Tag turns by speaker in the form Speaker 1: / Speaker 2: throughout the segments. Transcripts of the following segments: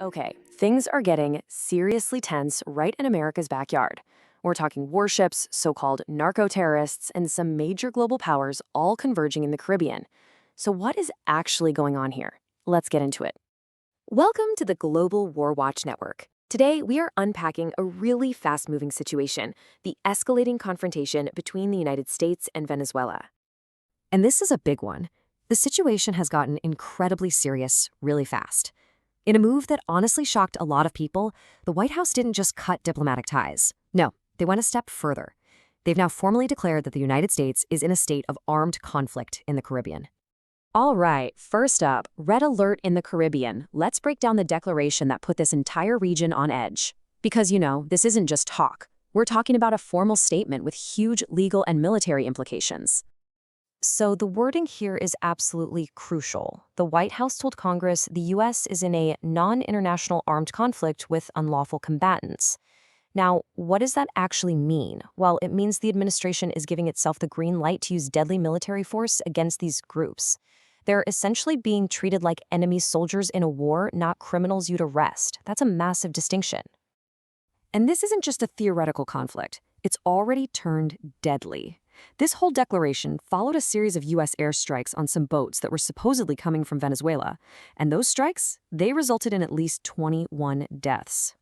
Speaker 1: Okay, things are getting seriously tense right in America's backyard. We're talking warships, so-called narco-terrorists, and some major global powers all converging in the Caribbean. So what is actually going on here? Let's get into it. Welcome to the Global War Watch Network. Today, we are unpacking a really fast-moving situation, the escalating confrontation between the United States and Venezuela. And this is a big one. The situation has gotten incredibly serious really fast. In a move that honestly shocked a lot of people, the White House didn't just cut diplomatic ties. No, they went a step further. They've now formally declared that the United States is in a state of armed conflict in the Caribbean. All right, first up, red alert in the Caribbean. Let's break down the declaration that put this entire region on edge. Because, this isn't just talk. We're talking about a formal statement with huge legal and military implications. So the wording here is absolutely crucial. The White House told Congress the U.S. is in a non-international armed conflict with unlawful combatants. Now, what does that actually mean? Well, it means the administration is giving itself the green light to use deadly military force against these groups. They're essentially being treated like enemy soldiers in a war, not criminals you'd arrest. That's a massive distinction. And this isn't just a theoretical conflict. It's already turned deadly. This whole declaration followed a series of U.S. airstrikes on some boats that were supposedly coming from Venezuela. And those strikes, they resulted in at least 21 deaths.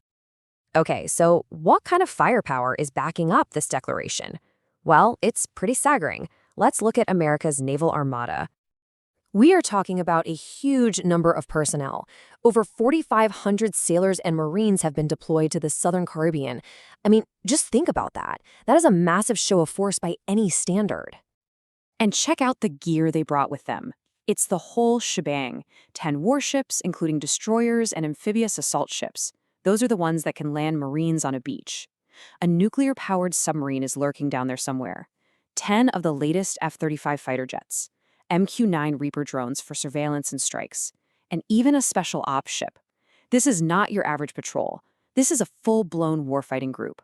Speaker 1: Okay, so what kind of firepower is backing up this declaration? Well, it's pretty staggering. Let's look at America's naval armada. We are talking about a huge number of personnel. Over 4,500 sailors and Marines have been deployed to the Southern Caribbean. I mean, just think about that. That is a massive show of force by any standard. And check out the gear they brought with them. It's the whole shebang. 10 warships, including destroyers and amphibious assault ships. Those are the ones that can land Marines on a beach. A nuclear-powered submarine is lurking down there somewhere. 10 of the latest F-35 fighter jets. MQ-9 Reaper drones for surveillance and strikes, and even a special ops ship. This is not your average patrol. This is a full-blown warfighting group.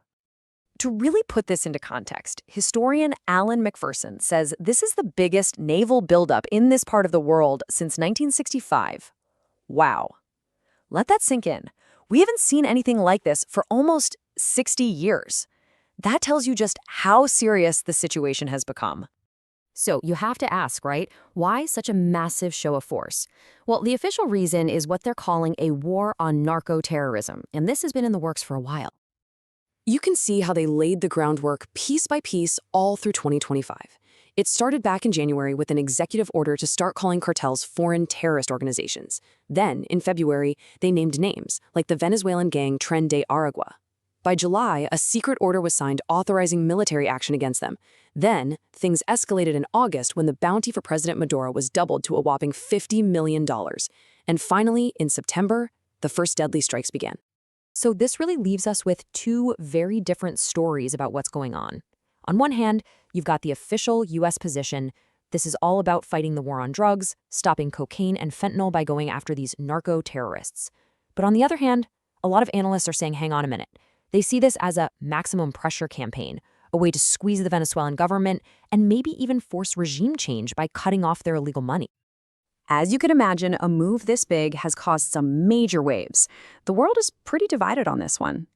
Speaker 1: To really put this into context, historian Alan McPherson says this is the biggest naval buildup in this part of the world since 1965. Wow. Let that sink in. We haven't seen anything like this for almost 60 years. That tells you just how serious the situation has become. So you have to ask, right? Why such a massive show of force? Well, the official reason is what they're calling a war on narco-terrorism, and this has been in the works for a while. You can see how they laid the groundwork piece by piece all through 2025. It started back in January with an executive order to start calling cartels foreign terrorist organizations. Then, in February, they named names, like the Venezuelan gang Tren de Aragua. By July, a secret order was signed authorizing military action against them. Then, things escalated in August when the bounty for President Maduro was doubled to a whopping $50 million. And finally, in September, the first deadly strikes began. So this really leaves us with two very different stories about what's going on. On one hand, you've got the official U.S. position. This is all about fighting the war on drugs, stopping cocaine and fentanyl by going after these narco-terrorists. But on the other hand, a lot of analysts are saying, hang on a minute. They see this as a maximum pressure campaign, a way to squeeze the Venezuelan government and maybe even force regime change by cutting off their illegal money. As you can imagine, a move this big has caused some major waves. The world is pretty divided on this one.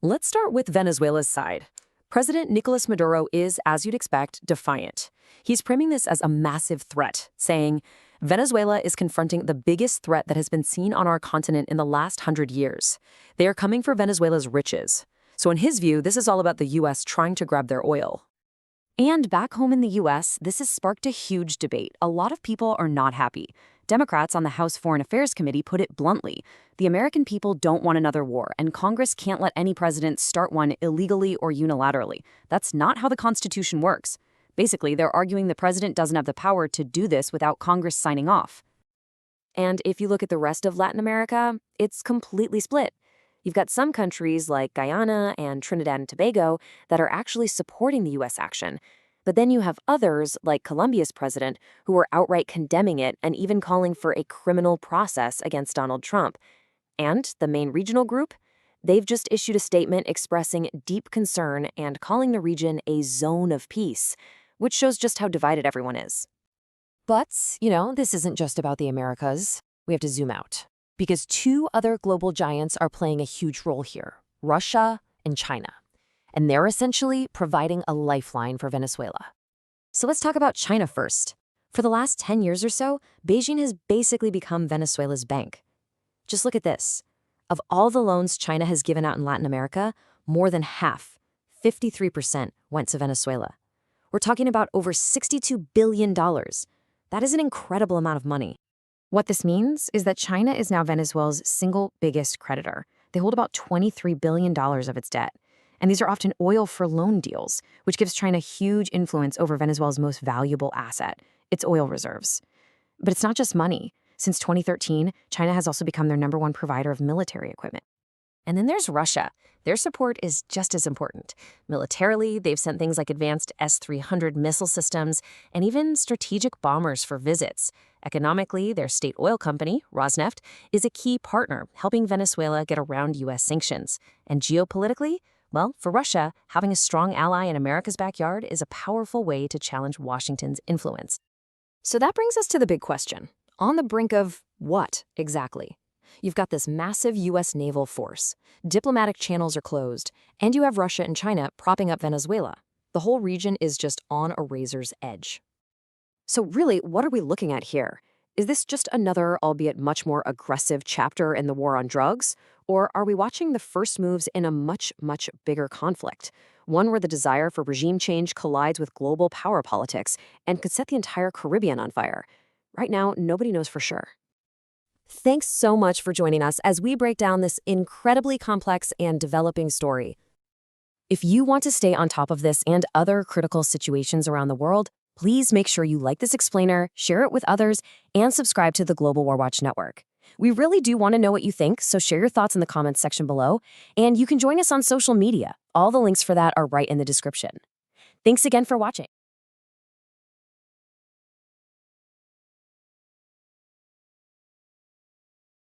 Speaker 1: Let's start with Venezuela's side. President Nicolas Maduro is, as you'd expect, defiant. He's framing this as a massive threat, saying, Venezuela is confronting the biggest threat that has been seen on our continent in the last 100 years. They are coming for Venezuela's riches. So in his view, this is all about the U.S. trying to grab their oil. And back home in the U.S., this has sparked a huge debate. A lot of people are not happy. Democrats on the House Foreign Affairs Committee put it bluntly. The American people don't want another war, and Congress can't let any president start one illegally or unilaterally. That's not how the Constitution works. Basically, they're arguing the president doesn't have the power to do this without Congress signing off. And if you look at the rest of Latin America, it's completely split. You've got some countries like Guyana and Trinidad and Tobago that are actually supporting the U.S. action. But then you have others, like Colombia's president, who are outright condemning it and even calling for a criminal process against Donald Trump. And the main regional group? They've just issued a statement expressing deep concern and calling the region a zone of peace, which shows just how divided everyone is. But this isn't just about the Americas. We have to zoom out. Because two other global giants are playing a huge role here, Russia and China. And they're essentially providing a lifeline for Venezuela. So let's talk about China first. For the last 10 years or so, Beijing has basically become Venezuela's bank. Just look at this. Of all the loans China has given out in Latin America, more than half, 53%, went to Venezuela. We're talking about over $62 billion. That is an incredible amount of money. What this means is that China is now Venezuela's single biggest creditor. They hold about $23 billion of its debt. And these are often oil for loan deals, which gives China huge influence over Venezuela's most valuable asset, its oil reserves. But it's not just money. Since 2013, China has also become their #1 provider of military equipment. And then there's Russia. Their support is just as important. Militarily, they've sent things like advanced S-300 missile systems and even strategic bombers for visits. Economically, their state oil company, Rosneft, is a key partner, helping Venezuela get around U.S. sanctions. And geopolitically, well, for Russia, having a strong ally in America's backyard is a powerful way to challenge Washington's influence. So that brings us to the big question. On the brink of what, exactly? You've got this massive U.S. naval force. Diplomatic channels are closed, and you have Russia and China propping up Venezuela. The whole region is just on a razor's edge. So really, what are we looking at here? Is this just another, albeit much more aggressive chapter in the war on drugs? Or are we watching the first moves in a much, much bigger conflict? One where the desire for regime change collides with global power politics and could set the entire Caribbean on fire. Right now, nobody knows for sure. Thanks so much for joining us as we break down this incredibly complex and developing story. If you want to stay on top of this and other critical situations around the world, please make sure you like this explainer, share it with others, and subscribe to the Global War Watch Network. We really do want to know what you think, so share your thoughts in the comments section below, and you can join us on social media. All the links for that are right in the description. Thanks again for watching.